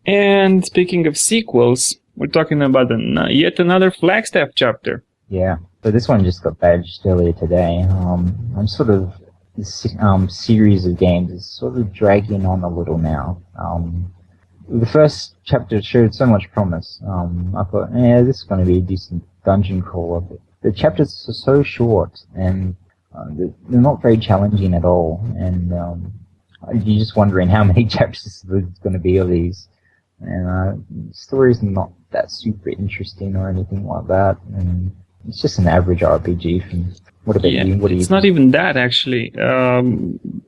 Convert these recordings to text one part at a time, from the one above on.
And speaking of sequels, we're talking about yet another Flagstaff chapter. Yeah, so this one just got badged earlier today. I'm sort of, this series of games is sort of dragging on a little now. The first chapter showed so much promise. I thought, yeah, this is going to be a decent dungeon crawler. But the chapters are so short, and they're not very challenging at all. And you're just wondering how many chapters there's going to be of these. And the story's not that super interesting or anything like that. And it's just an average RPG. What about you? What do you It's not even that, actually. I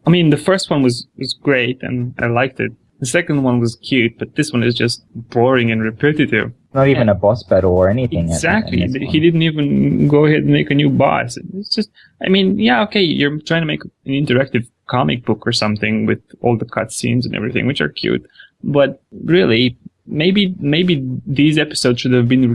mean, the first one was great, and I liked it. The second one was cute, but this one is just boring and repetitive. Not even a boss battle or anything. Exactly. He didn't even go ahead and make a new boss. It's just, I mean, yeah, okay, you're trying to make an interactive comic book or something with all the cutscenes and everything, which are cute. But really, maybe these episodes should have been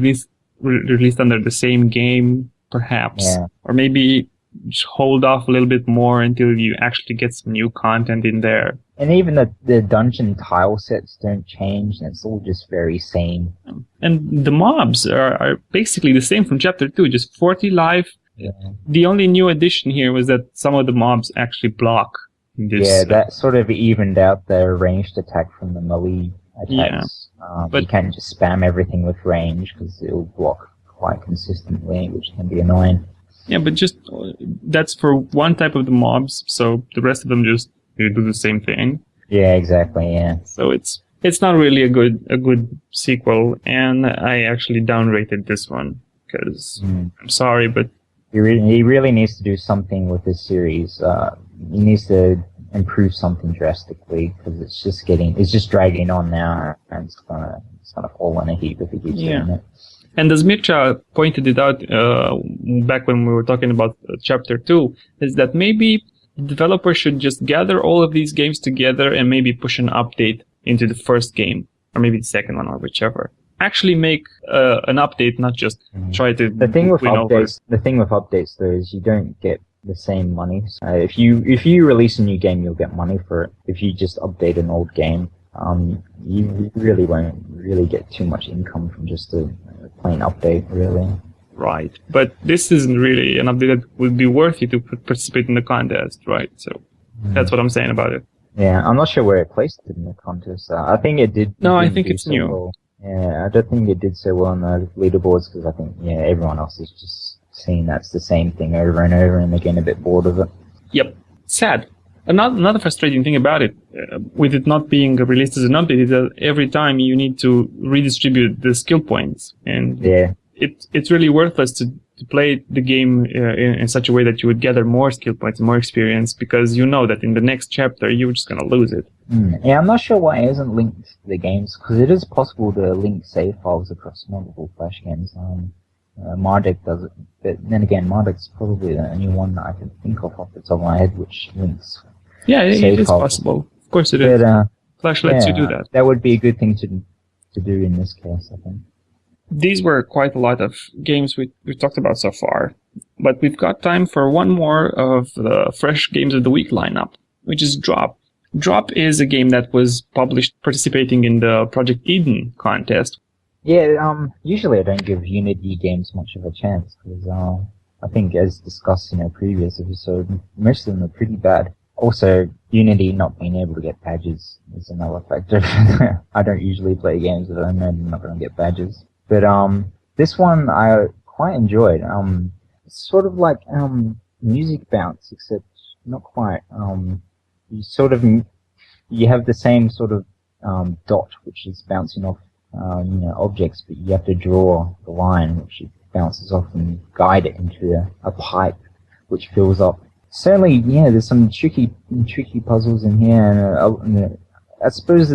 released under the same game, perhaps. Yeah. Or maybe just hold off a little bit more until you actually get some new content in there. And even the dungeon tile sets don't change, and it's all just very same. And the mobs are basically the same from Chapter 2, just 40 life. Yeah. The only new addition here was that some of the mobs actually block. Yeah, that sort of evened out the ranged attack from the melee attacks. Yeah. But you can't just spam everything with range, because it'll block quite consistently, which can be annoying. Yeah, but just that's for one type of the mobs, so the rest of them just do the same thing. Yeah, exactly. Yeah. So it's not really a good sequel, and I actually downrated this one because I'm sorry, but he really needs to do something with this series. He needs to improve something drastically, because it's just dragging on now, and it's gonna fall in a heap if he keeps doing it. And as Mircha pointed it out back when we were talking about Chapter 2, is that maybe the developer should just gather all of these games together and maybe push an update into the first game, or maybe the second one, or whichever. Actually make an update, not just try to The thing with updates, though, is you don't get the same money. So if you release a new game, you'll get money for it. If you just update an old game, you really won't really get too much income from just a plain update, really. Right, but this isn't really an update that would be worth you to participate in the contest, right? So that's what I'm saying about it. Yeah, I'm not sure where it placed it in the contest. I think it did. No, I think it's new. Well. Yeah, I don't think it did so well on the leaderboards, because I think everyone else is just seeing that's the same thing over and over, and they're getting a bit bored of it. Yep, sad. Another frustrating thing about it, with it not being released as an update, is that every time you need to redistribute the skill points, and it's really worthless to play the game in such a way that you would gather more skill points and more experience, because you know that in the next chapter you're just going to lose it. Yeah, I'm not sure why it isn't linked to the games, because it is possible to link save files across multiple Flash games. Marduk does it, but then again, Marduk's probably the only one that I can think of off the top of my head which links. Yeah, it is possible. Of course it is. Flash lets you do that. That would be a good thing to do in this case, I think. These were quite a lot of games we've talked about so far, but we've got time for one more of the Fresh Games of the Week lineup, which is Drop. Drop is a game that was published participating in the Project Eden contest. Yeah, usually I don't give Unity games much of a chance, because I think, as discussed in a previous episode, most of them are pretty bad. Also, Unity not being able to get badges is another factor. I don't usually play games that I know I'm not going to get badges. But this one I quite enjoyed. It's sort of like music bounce, except not quite. You have the same sort of dot, which is bouncing off objects, but you have to draw the line which it bounces off and guide it into a pipe which fills up. Certainly, there's some tricky puzzles in here, and I suppose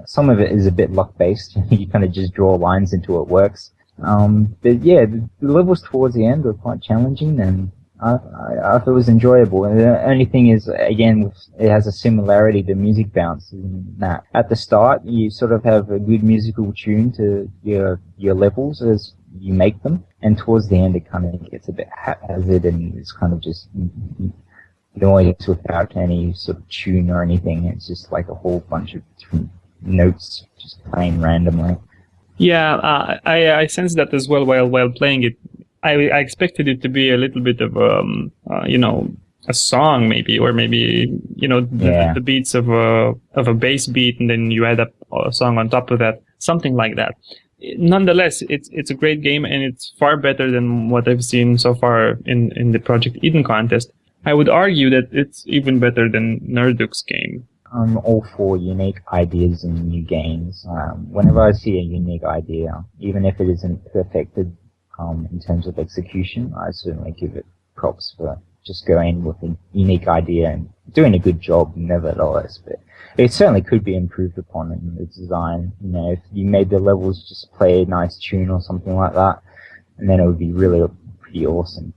some of it is a bit luck-based. You kind of just draw lines until it works. But yeah, the levels towards the end were quite challenging, and I thought it was enjoyable. And the only thing is, again, it has a similarity to Music Bounce in that at the start you sort of have a good musical tune to your levels as you make them, and towards the end it kind of gets a bit haphazard, and it's kind of just noise without any sort of tune or anything. It's just like a whole bunch of different notes just playing randomly. Yeah, I sensed that as well while playing it. I expected it to be a little bit of a song maybe, or maybe the beats of a bass beat, and then you add up a song on top of that, something like that. Nonetheless, it's a great game, and it's far better than what I've seen so far in the Project Eden contest. I would argue that it's even better than Nerduk's game. I'm all for unique ideas in new games. Whenever I see a unique idea, even if it isn't perfected in terms of execution, I certainly give it props for just going with a unique idea and doing a good job nevertheless. But it certainly could be improved upon in the design. If you made the levels just play a nice tune or something like that, and then it would be really pretty awesome.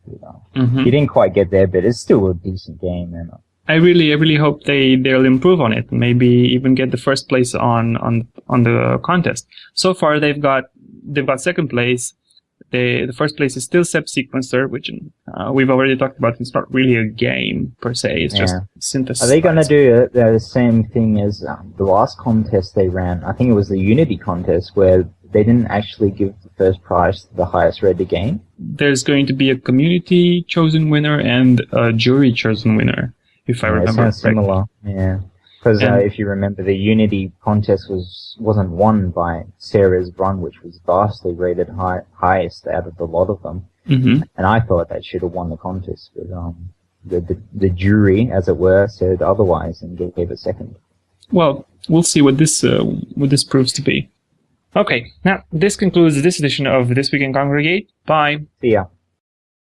You didn't quite get there, but it's still a decent game. And I really hope they'll improve on it. Maybe even get the first place on the contest. So far they've got second place. The first place is still Sep Sequencer, which we've already talked about. It's not really a game per se. It's just synthesis. Are they going to do the same thing as the last contest they ran? I think it was the Unity contest, where they didn't actually give the first prize to the highest rated game. There's going to be a community chosen winner and a jury chosen winner, if I remember. It sounds similar. Yeah. Because if you remember, the Unity contest wasn't won by Sarah's run, which was vastly rated highest out of the lot of them. And I thought that should have won the contest, but the jury, as it were, said otherwise and gave it second. Well, we'll see what this proves to be. Okay, now this concludes this edition of This Week in Kongregate. Bye. See ya.